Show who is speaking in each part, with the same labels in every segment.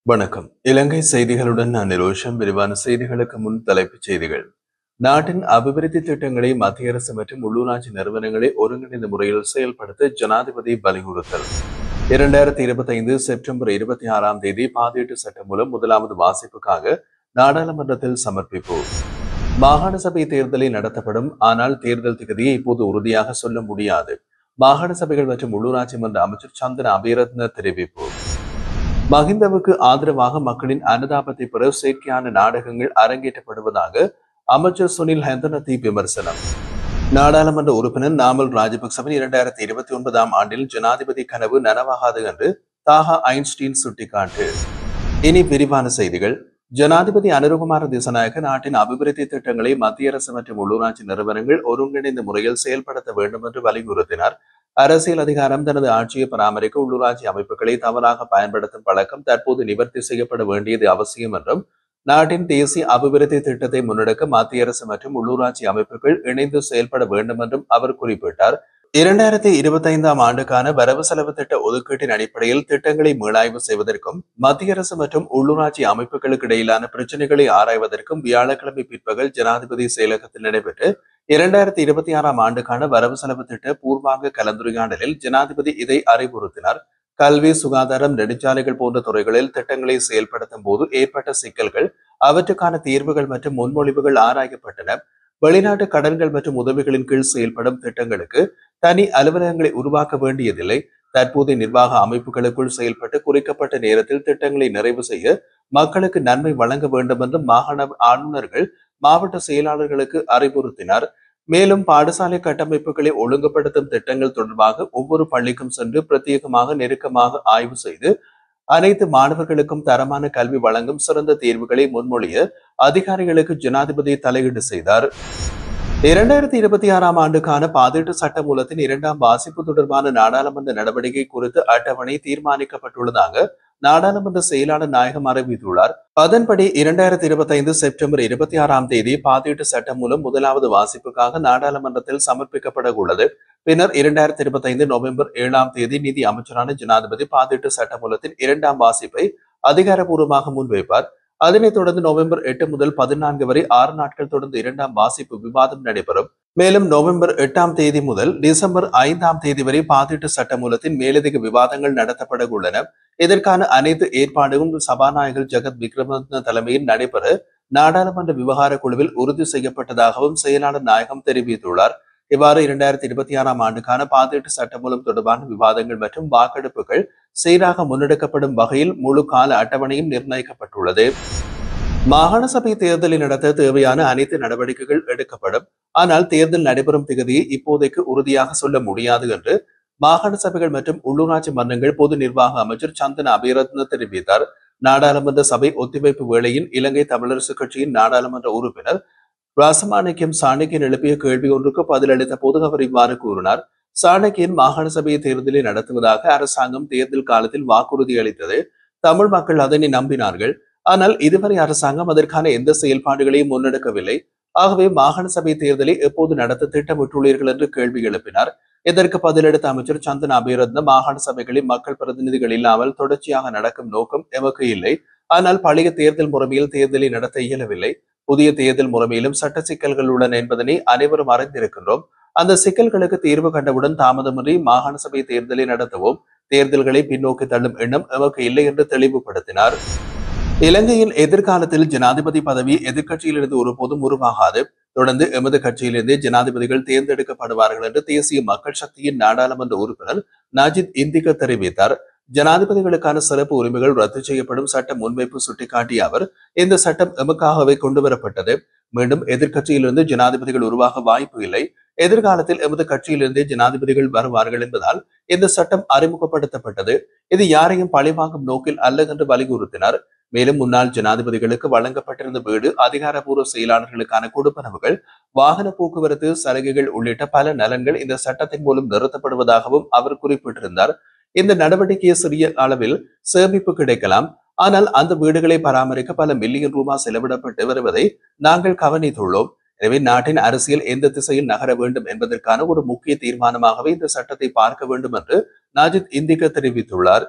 Speaker 1: வணக்கம். இலங்கை செய்திகளுடன் நான் நிரோஷன். விரிவான செய்திகளுக்கு முன் தலைப்புச் செய்திகள். நாட்டின் அபிவிருத்தி திட்டங்களை மத்திய அரசு மற்றும் உள்ளூராட்சி நிறுவனங்களை ஒருங்கிணைந்த முறையில் செயல்படுத்த ஜனாதிபதி வலியுறுத்தல். 2025 செப்டம்பர் 26ஆம் தேதி பாதீட்டு சட்டம் மூலம் முதலாவது வாசிப்புக்காக நாடாளுமன்றத்தில் சமர்ப்பிப்பு. மாகாண சபை தேர்தலை நடத்தப்படும், ஆனால் தேர்தல் திகதியை இப்போது உறுதியாக சொல்ல முடியாது. மாகாண சபைகள் மற்றும் உள்ளூராட்சி மன்ற அமைச்சர் சந்தன அபிரத்ன தெரிவிப்பு. மஹிந்தவுக்கு ஆதரவாக மக்களின் அனுதாபத்தை பெற செயற்கையான நாடகங்கள் அரங்கேற்றப்படுவதாக அமைச்சர் சுனில் ஹெந்தனத்தி விமர்சனம். நாடாளுமன்ற உறுப்பினர் நாமல் ராஜபக்சவின் 2029ஆம் ஆண்டில் ஜனாதிபதி கனவு நனவாகாது என்று தாஹா ஐன்ஸ்டீன் சுட்டிக்காட்டு. இனி விரிவான செய்திகள். ஜனாதிபதி அனுரகுமார திசாநாயக்க நாட்டின் அபிவிருத்தி திட்டங்களை மத்திய அரசு மற்றும் உள்ளூராட்சி நிறுவனங்கள் ஒருங்கிணைந்த முறையில் செயல்படுத்த வேண்டும் என்று வலியுறுத்தினார். அரசியல் அதிகாரம் தனது ஆட்சியை பராமரிக்க உள்ளூராட்சி அமைப்புகளை தவறாக பயன்படுத்தும் பழக்கம் தற்போது நிவர்த்தி செய்யப்பட வேண்டியது அவசியம் என்றும், நாட்டின் தேசிய அபிவிருத்தி திட்டத்தை முன்னெடுக்க மத்திய அரசு மற்றும் உள்ளூராட்சி அமைப்புகள் இணைந்து செயல்பட வேண்டும் என்றும் அவர் குறிப்பிட்டார். 2025ஆம் ஆண்டுக்கான வரவு செலவு திட்ட ஒதுக்கீட்டின் அடிப்படையில் திட்டங்களை மீளாய்வு செய்வதற்கும் மத்திய அரசு மற்றும் உள்ளூராட்சி அமைப்புகளுக்கு இடையிலான பிரச்சினைகளை ஆராய்வதற்கும் வியாழக்கிழமை பிற்பகல் ஜனாதிபதி செயலகத்தில் நடைபெற்று 2026ஆம் ஆண்டுக்கான வரவு செலவு திட்ட பூர்வாங்க கலந்துரையாடலில் ஜனாதிபதி இதை அறிவுறுத்தினார். கல்வி, சுகாதாரம், நெடுஞ்சாலைகள் போன்ற துறைகளில் திட்டங்களை செயல்படுத்தும் போது ஏற்பட்ட சிக்கல்கள், அவற்றுக்கான தீர்வுகள் மற்றும் முன்மொழிவுகள் ஆராயப்பட்டன. வெளிநாட்டு கடன்கள் மற்றும் உதவிகளின் கீழ் செயல்படும் திட்டங்களுக்கு தனி அலுவலகங்களை உருவாக்க வேண்டியதில்லை. தற்போதைய நிர்வாக அமைப்புகளுக்குள் செயல்பட்டு குறிக்கப்பட்ட நேரத்தில் திட்டங்களை நிறைவு செய்ய மக்களுக்கு நன்மை வழங்க வேண்டும் என்று மாகாண ஆளுநர்கள் மாவட்ட செயலாளர்களுக்கு அறிவுறுத்தினார். மேலும் பாடசாலை கட்டமைப்புகளை ஒழுங்குபடுத்தும் திட்டங்கள் தொடர்பாக ஒவ்வொரு பள்ளிக்கும் சென்று பிரத்யேகமாக நெருக்கமாக ஆய்வு செய்து அனைத்து மாணவர்களுக்கும் தரமான கல்வி வழங்கும் சிறந்த தீர்வுகளை முன்மொழிய அதிகாரிகளுக்கு ஜனாதிபதி தலையீடு செய்தார். 2026ஆம் ஆண்டுக்கான பாதீட்டு சட்டமூலத்தின் 2ஆம் வாசிப்பு தொடர்பான நாடாளுமன்ற நடவடிக்கை குறித்து அட்டவணை தீர்மானிக்கப்பட்டுள்ளதாக நாடாளுமன்ற செயலாளர் நாயகம் அறிவித்துள்ளார். அதன்படி 2025 செப்டம்பர் 26ஆம் தேதி பாதீட்டு சட்டம் மூலம் முதலாவது வாசிப்புக்காக நாடாளுமன்றத்தில் சமர்ப்பிக்கப்பட உள்ளது. பின்னர் 2025 நவம்பர் 7ஆம் தேதி நிதி அமைச்சரான ஜனாதிபதி பாதீட்டு சட்டமூலத்தின் 2ஆம் வாசிப்பை அதிகாரப்பூர்வமாக முன்வைப்பார். அதனைத் தொடர்ந்து நவம்பர் 8 முதல் 14 வரை 6 நாட்கள் தொடர்ந்து 2ஆம் வாசிப்பு விவாதம் நடைபெறும். மேலும் நவம்பர் 8ஆம் தேதி முதல் டிசம்பர் 5ஆம் தேதி வரை பாதீட்டு சட்டமூலத்தின் மேலதிக விவாதங்கள் நடத்தப்பட உள்ளன. இதற்கான அனைத்து ஏற்பாடுகளும் சபாநாயகர் ஜெகத் விக்ரமரத்ன தலைமையில் நடைபெற நாடாளுமன்ற விவகார குழுவில் உறுதி செய்யப்பட்டதாகவும் செயலாளர் நாயகம் தெரிவித்துள்ளார். இவ்வாறு 2026ஆம் ஆண்டுக்கான பாதீட்டு சட்டமூலம் தொடர்பான விவாதங்கள் மற்றும் வாக்கெடுப்புகள் சீராக முன்னெடுக்கப்படும் வகையில் முழு கால அட்டவணையும் நிர்ணயிக்கப்பட்டுள்ளது. மாகாண சபை தேர்தலை நடத்த தேவையான அனைத்து நடவடிக்கைகள் எடுக்கப்படும், ஆனால் தேர்தல் நடைபெறும் திகதியை இப்போதைக்கு உறுதியாக சொல்ல முடியாது என்று மாகாண சபைகள் மற்றும் உள்ளூராட்சி மன்றங்கள் பொது நிர்வாக அமைச்சர் சந்தன அபிரத்ன தெரிவித்தார். நாடாளுமன்ற சபை ஒத்திவைப்பு வேளையில் இலங்கை தமிழரசு கட்சியின் நாடாளுமன்ற உறுப்பினர் ராசமாணிக்கம் சாணக்கியன் எழுப்பிய கேள்வி ஒன்றுக்கு பதிலளித்த போது அவர் இவ்வாறு கூறினார். சாணக்கியன் மாகாண சபையை தேர்தலை நடத்துவதாக அரசாங்கம் தேர்தல் காலத்தில் வாக்குறுதி அளித்தது. தமிழ் மக்கள் அதனை நம்பினார்கள். ஆனால் இதுவரை அரசாங்கம் அதற்கான எந்த செயல்பாடுகளையும் முன்னெடுக்கவில்லை. ஆகவே மாகாண சபை தேர்தலை எப்போது நடத்த திட்டமிட்டுள்ளீர்கள் என்று கேள்வி எழுப்பினார். இதற்கு பதிலளித்த அமைச்சர் சந்தன அபிரத்ன, மாகாண சபைகளில் மக்கள் பிரதிநிதிகள் இல்லாமல் தொடர்ச்சியாக நடக்கும் நோக்கம் எமக்கு இல்லை. ஆனால் பழைய தேர்தல் முறைமையில் தேர்தலை நடத்த இயலவில்லை. புதிய தேர்தல் முறைமையிலும் சட்ட சிக்கல்கள் உள்ளன என்பதனை அனைவரும் அறிந்திருக்கின்றோம். அந்த சிக்கல்களுக்கு தீர்வு கண்டவுடன் தாமதமின்றி மாகாண சபை தேர்தலை நடத்தவும். தேர்தல்களை பின்னோக்கி தள்ளும் எண்ணம் எமக்கு இல்லை என்று தெளிவுபடுத்தினார். இலங்கையின் எதிர்காலத்தில் ஜனாதிபதி பதவி எதிர்க்கட்சியிலிருந்து ஒருபோதும் உருவாகாது. தொடர்ந்து எமது கட்சியிலிருந்து ஜனாதிபதிகள் தேர்ந்தெடுக்கப்படுவார்கள் என்று தேசிய மக்கள் சக்தியின் நாடாளுமன்ற உறுப்பினர் நாஜித் இந்திக தெரிவித்தார். ஜனாதிபதிகளுக்கான சிறப்பு உரிமைகள் ரத்து செய்யப்படும் சட்ட முன்வைப்பு சுட்டிக்காட்டிய அவர், இந்த சட்டம் எமக்காகவே கொண்டுவரப்பட்டது. மீண்டும் எதிர்க்கட்சியிலிருந்து ஜனாதிபதிகள் உருவாக வாய்ப்பு இல்லை. எதிர்காலத்தில் எமது கட்சியிலிருந்தே ஜனாதிபதிகள் வருவார்கள் என்பதால் இந்த சட்டம் அறிமுகப்படுத்தப்பட்டது. இது யாரையும் பழிவாங்கும் நோக்கில் அல்ல என்று வலியுறுத்தினார். மேலும் முன்னாள் ஜனாதிபதிகளுக்கு வழங்கப்பட்டிருந்த வீடு, அதிகாரப்பூர்வ செயலாளர்களுக்கான கொடுப்பனவுகள், வாகன போக்குவரத்து சலுகைகள் உள்ளிட்ட பல நலன்கள் இந்த சட்டத்தின் மூலம் நிறுத்தப்படுவதாகவும் அவர் குறிப்பிட்டிருந்தார். இந்த நடவடிக்கையை சிறிய அளவில் சேமிப்பு கிடைக்கலாம், ஆனால் அந்த வீடுகளை பராமரிக்க பல மில்லியன் ரூபாய் செலவிடப்பட்டு வருவதை நாங்கள் கவனித்துள்ளோம். எனவே நாட்டின் அரசியல் எந்த திசையில் நகர வேண்டும் என்பதற்கான ஒரு முக்கிய தீர்மானமாகவே இந்த சட்டத்தை பார்க்க வேண்டும் என்று நாஜித் இந்திக தெரிவித்துள்ளார்.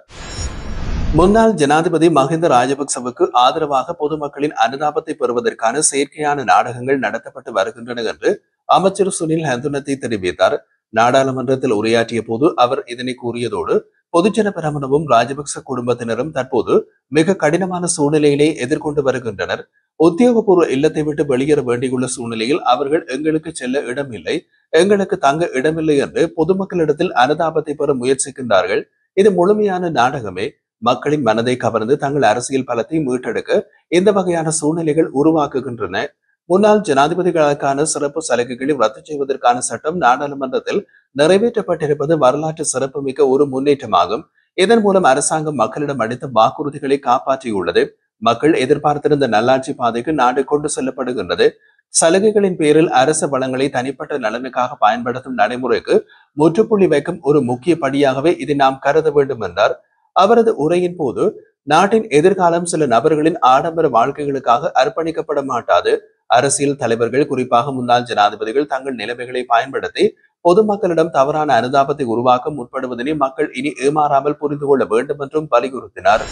Speaker 1: முன்னாள் ஜனாதிபதி மஹிந்த ராஜபக்சவுக்கு ஆதரவாக பொதுமக்களின் அனுதாபத்தை பெறுவதற்கான செயற்கையான நாடகங்கள் நடத்தப்பட்டு வருகின்றன என்று அமைச்சர் சுனில் ஹந்துனத்தி தெரிவித்தார். நாடாளுமன்றத்தில் உரையாற்றிய போது அவர் இதனை கூறியதோடு பொதுஜன பெரமுனவும் ராஜபக்ச குடும்பத்தினரும் தற்போது மிக கடினமான சூழ்நிலையிலே எதிர்கொண்டு வருகின்றனர். உத்தியோகபூர்வ இல்லத்தை விட்டு வெளியேற வேண்டியுள்ள சூழ்நிலையில் அவர்கள் எங்களுக்கு செல்ல இடமில்லை, எங்களுக்கு தங்க இடமில்லை என்று பொதுமக்களிடத்தில் அனுதாபத்தை பெற முயற்சிக்கின்றார்கள். இது முழுமையான நாடகமே. மக்களின் மனதை கவர்ந்து தங்கள் அரசியல் பலத்தை மீட்டெடுக்க இந்த வகையான சூழ்நிலைகள் உருவாக்குகின்றன. முன்னாள் ஜனாதிபதிகளுக்கான சிறப்பு சலுகைகளை ரத்து செய்வதற்கான சட்டம் நாடாளுமன்றத்தில் நிறைவேற்றப்பட்டிருப்பது வரலாற்று சிறப்புமிக்க ஒரு முன்னேற்றமாகும். இதன் மூலம் அரசாங்கம் மக்களிடம் அளித்த வாக்குறுதிகளை காப்பாற்றியுள்ளது. மக்கள் எதிர்பார்த்திருந்த நல்லாட்சி பாதைக்கு நாடு கொண்டு செல்லப்படுகின்றது. சலுகைகளின் பேரில் அரசு வளங்களை தனிப்பட்ட நலனுக்காக பயன்படுத்தும் நடைமுறைக்கு முற்றுப்புள்ளி வைக்கும் ஒரு முக்கிய படியாகவே இதை நாம் கருத வேண்டும் என்றார். அவரது உரையின் போது நாட்டின் எதிர்காலம் சில நபர்களின் ஆடம்பர வாழ்க்கைகளுக்காக அர்ப்பணிக்கப்பட மாட்டாது. அரசியல் தலைவர்கள், குறிப்பாக முன்னாள் ஜனாதிபதிகள் தங்கள் நிலைமைகளை பயன்படுத்தி பொதுமக்களிடம் தவறான அனுதாபத்தை உருவாக்க முற்படுவதனை மக்கள் இனி ஏமாறாமல் புரிந்து கொள்ள வேண்டும் என்றும் வலியுறுத்தினார்.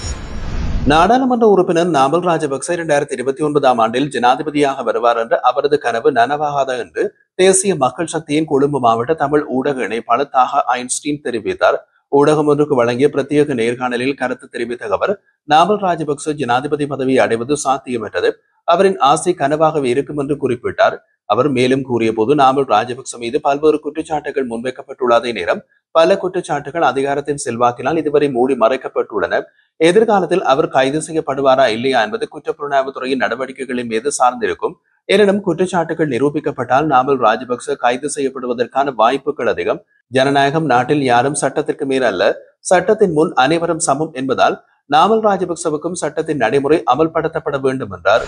Speaker 1: நாடாளுமன்ற உறுப்பினர் நாமல் ராஜபக்ச 2029ஆம் ஆண்டில் ஜனாதிபதியாக வருவார் என்ற அவரது கனவு நனவாகாத என்று தேசிய மக்கள் சக்தியின் கொழும்பு மாவட்ட தமிழ் ஊடக இணைப்பாளர் தாஹா ஐன்ஸ்டீன் தெரிவித்தார். ஊடகம் ஒன்றுக்கு வழங்கிய பிரத்யேக நேர்காணலில் கருத்து தெரிவித்த அவர், நாமல் ராஜபக்ச ஜனாதிபதி பதவியை அடைவது சாத்தியமற்றது, அவரின் ஆசை கனவாகவே இருக்கும் என்று குறிப்பிட்டார். அவர் மேலும் கூறிய போது, நாமல் ராஜபக்ச மீது பல்வேறு குற்றச்சாட்டுகள் முன்வைக்கப்பட்டுள்ள அதே நேரம் பல குற்றச்சாட்டுகள் அதிகாரத்தின் செல்வாக்கினால் இதுவரை மூடி மறைக்கப்பட்டுள்ளன. எதிர்காலத்தில் அவர் கைது செய்யப்படுவாரா இல்லையா என்பது குற்றப்புலனாய்வுத்துறையின் நடவடிக்கைகளின் மீது சார்ந்திருக்கும். எனினும் குற்றச்சாட்டுகள் நிரூபிக்கப்பட்டால் நாமல் ராஜபக்ச கைது செய்யப்படுவதற்கான வாய்ப்புகள் அதிகம். ஜனநாயகம் நாட்டில் யாரும் சட்டத்திற்கு மேல் அல்ல, சட்டத்தின் முன் அனைவரும் சமம் என்பதால் நாமல் ராஜபக்சவுக்கும் சட்டத்தின் நடைமுறை அமல்படுத்தப்பட வேண்டும் என்றார்.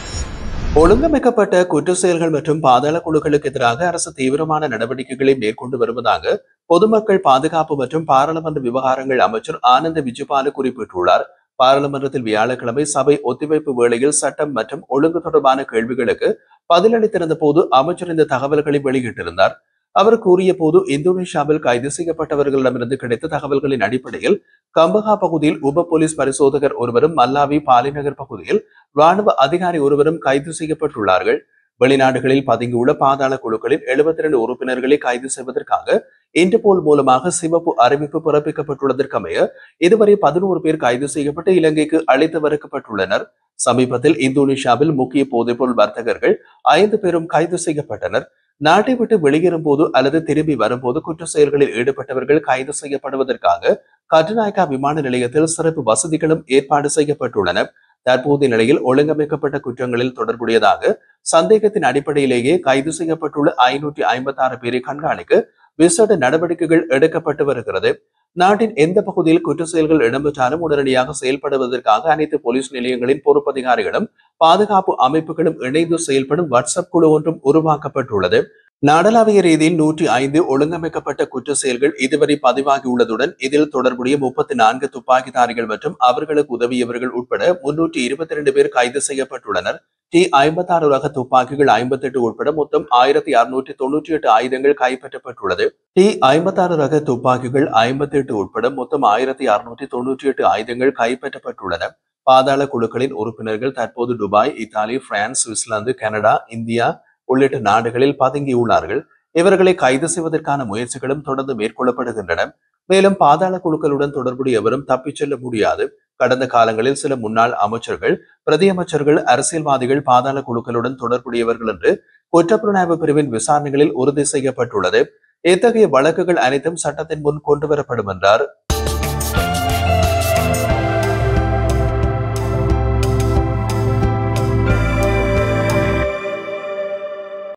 Speaker 1: ஒழுங்கமைக்கப்பட்ட குற்ற செயல்கள் மற்றும் பாதாள குழுக்களுக்கு எதிராக அரசு தீவிரமான நடவடிக்கைகளை மேற்கொண்டு வருவதாக பொதுமக்கள் பாதுகாப்பு மற்றும் பாராளுமன்ற விவகாரங்கள் அமைச்சர் ஆனந்த விஜயபால குறிப்பிட்டுள்ளார். பாராளுமன்றத்தில் வியாழக்கிழமை சபை ஒத்திவைப்பு வேளையில் சட்டம் மற்றும் ஒழுங்கு தொடர்பான கேள்விகளுக்கு பதிலளித்திருந்த போது அமைச்சர் இந்த தகவல்களை வெளியிட்டிருந்தார். அவர் கூறிய போது, இந்தோனேஷியாவில் கைது செய்யப்பட்டவர்களிடமிருந்து கிடைத்த தகவல்களின் அடிப்படையில் கம்பஹா பகுதியில் உப போலீஸ் பரிசோதகர் ஒருவரும், மல்லாவி பாலிநகர் பகுதியில் ராணுவ அதிகாரி ஒருவரும் கைது செய்யப்பட்டுள்ளார்கள். வெளிநாடுகளில் பதுங்கியுள்ள பாதாள குழுக்களின் 72 உறுப்பினர்களை கைது செய்வதற்காக இன்டர்போல் மூலமாக சிவப்பு அறிவிப்பு பிறப்பிக்கப்பட்டுள்ளதற்கமைய இதுவரை 11 பேர் கைது செய்யப்பட்டு இலங்கைக்கு அழைத்து வரப்பட்டுள்ளனர். சமீபத்தில் இந்தோனேஷியாவில் முக்கிய போதைப்பொருள் வர்த்தகர்கள் 5 பேரும் கைது செய்யப்பட்டனர். நாட்டை விட்டு வெளியேறும் போது அல்லது திரும்பி வரும்போது குற்ற செயல்களில் ஈடுபட்டவர்கள் கைது செய்யப்படுவதற்காக கட்டுநாயக்கா விமான நிலையத்தில் சிறப்பு வசதிகளும் ஏற்பாடு செய்யப்பட்டுள்ளன. தற்போதைய நிலையில் ஒழுங்கமைக்கப்பட்ட குற்றங்களில் தொடர்புடையதாக சந்தேகத்தின் அடிப்படையிலேயே கைது செய்யப்பட்டுள்ள 556 பேரை கண்காணிக்க விசேட நடவடிக்கைகள் எடுக்கப்பட்டு வருகிறது. நாட்டின் எந்த பகுதியில் குற்ற செயல்கள் இடம்பெற்றாலும் உடனடியாக செயல்படுவதற்காக அனைத்து போலீஸ் நிலையங்களின் பொறுப்பதிகாரிகளும் பாதுகாப்பு அமைப்புகளும் இணைந்து செயல்படும் வாட்ஸ்அப் குழு ஒன்றும் உருவாக்கப்பட்டுள்ளது. நாடளாவிய ரீதியில் 105 ஒழுங்கமைக்கப்பட்ட குற்ற செயல்கள் இதுவரை பதிவாகியுள்ளதுடன் இதில் தொடர்புடைய 34 துப்பாக்கிதாரிகள் மற்றும் அவர்களுக்கு உதவியவர்கள் உட்பட 322 பேர் கைது செய்யப்பட்டுள்ளனர். T56 ரக துப்பாக்கிகள் 58 உட்பட மொத்தம் 1698 ஆயுதங்கள் கைப்பற்றப்பட்டுள்ளது. T56 ரக துப்பாக்கிகள் 58 உட்பட மொத்தம் 1698 ஆயுதங்கள் கைப்பற்றப்பட்டுள்ளன. பாதாள குழுக்களின் உறுப்பினர்கள் தற்போது Dubai, Italy, France, Switzerland, Canada, India உள்ளிட்ட நாடுகளில் பதுங்கியுள்ளார்கள். இவர்களை கைது செய்வதற்கான முயற்சிகளும் தொடர்ந்து மேற்கொள்ளப்படுகின்றன. மேலும் பாதாள குழுக்களுடன் தொடர்புடைய எவரும் தப்பிச் செல்ல முடியாது. கடந்த காலங்களில் சில முன்னாள் அமைச்சர்கள், பிரதியமைச்சர்கள், அரசியல்வாதிகள் பாதாள குழுக்களுடன் தொடர்புடையவர்கள் என்று குற்றப்புலனாய்வு பிரிவின் விசாரணைகளில் உறுதி செய்யப்பட்டுள்ளது. இத்தகைய வழக்குகள் அனைத்தும் சட்டத்தின் முன் கொண்டுவரப்படும் என்றார்.